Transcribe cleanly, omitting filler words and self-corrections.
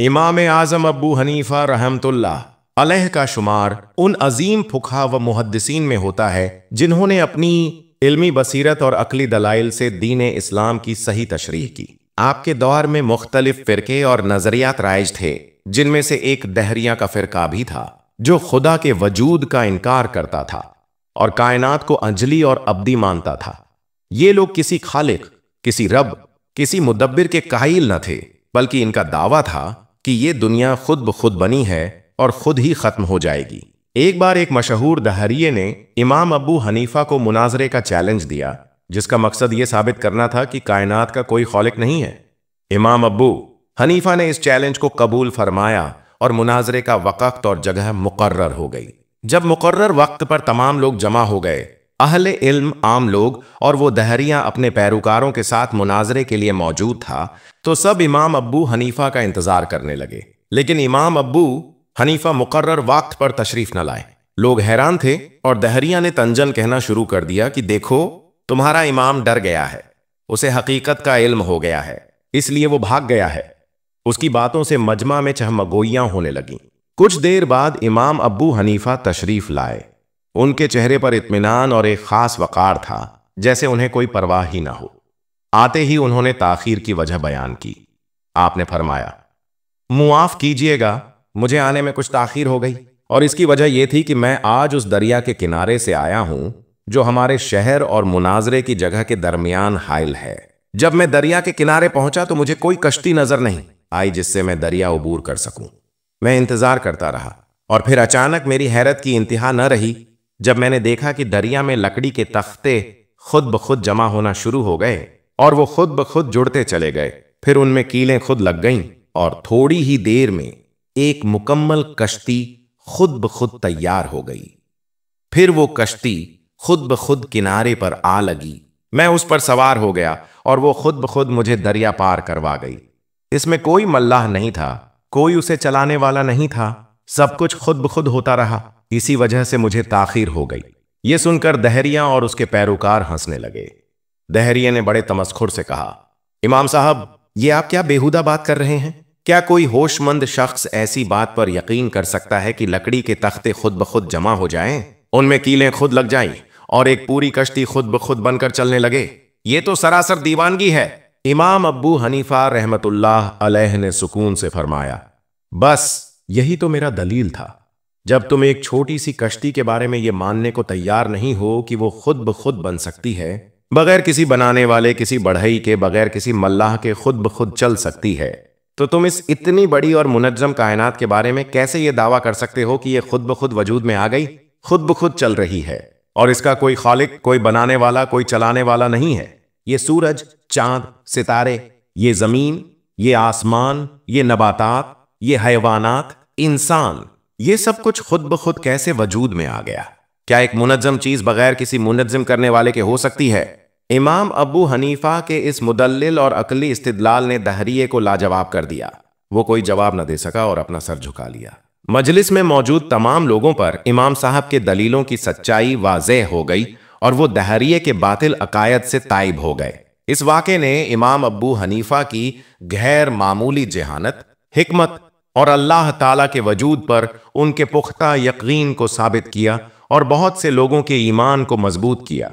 इमाम आज़म अबू हनीफा रहमतुल्लाह अलैह का शुमार उन अजीम फुक़हा व मुहद्दिसीन में होता है जिन्होंने अपनी इल्मी बसीरत और अक्ली दलाइल से दीन इस्लाम की सही तशरीह की। आपके दौर में मुख्तलिफ फ़िरके और नज़रियात राइज थे, जिनमें से एक दहरिया का फ़िरका भी था जो खुदा के वजूद का इनकार करता था और कायनात को अजली और अब्दी मानता था। ये लोग किसी खालिक, किसी रब, किसी मुदब्बिर के कायल न थे, बल्कि इनका दावा था कि ये दुनिया खुद ब खुद बनी है और खुद ही खत्म हो जाएगी। एक बार एक मशहूर दहरिये ने इमाम अबू हनीफा को मुनाजरे का चैलेंज दिया, जिसका मकसद ये साबित करना था कि कायनात का कोई खालिक नहीं है। इमाम अबू हनीफा ने इस चैलेंज को कबूल फरमाया और मुनाजरे का वक्त और जगह मुकर्रर हो गई। जब मुकर्रर वक्त पर तमाम लोग जमा हो गए, अहले इल्म, आम लोग और वो दहरिया अपने पैरोकारों के साथ मुनाजरे के लिए मौजूद था, तो सब इमाम अबू हनीफा का इंतजार करने लगे। लेकिन इमाम अबू हनीफा मुकर्रर वक्त पर तशरीफ न लाए। लोग हैरान थे और दहरिया ने तंजन कहना शुरू कर दिया कि देखो, तुम्हारा इमाम डर गया है, उसे हकीकत का इल्म हो गया है, इसलिए वो भाग गया है। उसकी बातों से मजमा में चहमगोइयां होने लगीं। कुछ देर बाद इमाम अबू हनीफा तशरीफ लाए। उनके चेहरे पर इत्मीनान और एक खास वकार था, जैसे उन्हें कोई परवाह ही ना हो। आते ही उन्होंने ताखीर की वजह बयान की। आपने फरमाया, मुआफ कीजिएगा, मुझे आने में कुछ ताखीर हो गई और इसकी वजह यह थी कि मैं आज उस दरिया के किनारे से आया हूं जो हमारे शहर और मुनाजरे की जगह के दरमियान हाइल है। जब मैं दरिया के किनारे पहुंचा तो मुझे कोई कश्ती नजर नहीं आई जिससे मैं दरिया उबूर कर सकूं। मैं इंतजार करता रहा और फिर अचानक मेरी हैरत की इंतहा न रही जब मैंने देखा कि दरिया में लकड़ी के तख्ते खुद ब खुद जमा होना शुरू हो गए और वो खुद ब खुद जुड़ते चले गए। फिर उनमें कीलें खुद लग गईं और थोड़ी ही देर में एक मुकम्मल कश्ती खुद ब खुद तैयार हो गई। फिर वो कश्ती खुद ब खुद किनारे पर आ लगी। मैं उस पर सवार हो गया और वो खुद ब खुद मुझे दरिया पार करवा गई। इसमें कोई मल्लाह नहीं था, कोई उसे चलाने वाला नहीं था, सब कुछ खुद ब खुद होता रहा। इसी वजह से मुझे ताखीर हो गई। ये सुनकर दहरिया और उसके पैरोकार हंसने लगे। दहरिये ने बड़े तमस्खुर से कहा, इमाम साहब, ये आप क्या बेहुदा बात कर रहे हैं? क्या कोई होशमंद शख्स ऐसी बात पर यकीन कर सकता है कि लकड़ी के तख्ते खुद ब खुद जमा हो जाएं, उनमें कीलें खुद लग जाएं और एक पूरी कश्ती खुद ब खुद बनकर चलने लगे? ये तो सरासर दीवानगी है। इमाम अबू हनीफा रहमतुल्लाह अलैह ने सुकून से फरमाया, बस यही तो मेरा दलील था। जब तुम एक छोटी सी कश्ती के बारे में यह मानने को तैयार नहीं हो कि वो खुद ब खुद बन सकती है, बगैर किसी बनाने वाले, किसी बढ़ई के, बगैर किसी मल्लाह के खुद ब खुद चल सकती है, तो तुम इस इतनी बड़ी और मुनज्जम कायनात के बारे में कैसे ये दावा कर सकते हो कि ये खुद ब खुद वजूद में आ गई, खुद ब खुद चल रही है और इसका कोई खालिक, कोई बनाने वाला, कोई चलाने वाला नहीं है? ये सूरज, चांद, सितारे, ये जमीन, ये आसमान, ये नबातात, ये हैवानात, इंसान, ये सब कुछ खुद ब खुद कैसे वजूद में आ गया? क्या एक मुनज्जम चीज बगैर किसी मुनज्जम करने वाले के हो सकती है? इमाम अबू हनीफा के इस मुदल्लिल और अकली इस्तिदलाल ने दहरिये को लाजवाब कर दिया। वो कोई जवाब न दे सका और अपना सर झुका लिया। मजलिस में मौजूद तमाम लोगों पर इमाम साहब के दलीलों की सच्चाई वाज़ेह हो गई और वो दहरिये के बातिल अकायद से ताइब हो गए। इस वाक़े ने इमाम अबू हनीफा की गैर मामूली जहानत, हिकमत और अल्लाह ताला के वजूद पर उनके पुख्ता यकीन को साबित किया और बहुत से लोगों के ईमान को मजबूत किया।